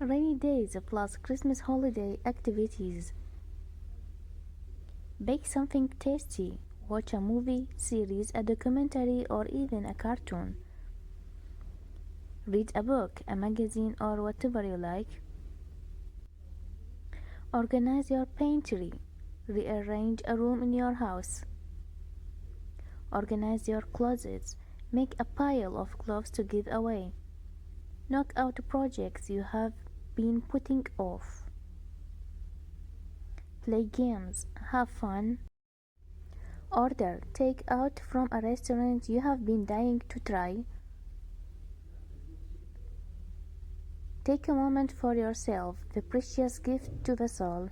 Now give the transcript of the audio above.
Rainy days plus Christmas holiday activities. Bake something tasty. Watch a movie, series, a documentary, or even a cartoon. Read a book, a magazine, or whatever you like. Organize your pantry. Rearrange a room in your house. Organize your closets. Make a pile of clothes to give away. Knock out projects you have been putting off. Play games. Have fun. Order takeout from a restaurant you have been dying to try. Take a moment for yourself, the precious gift to the soul.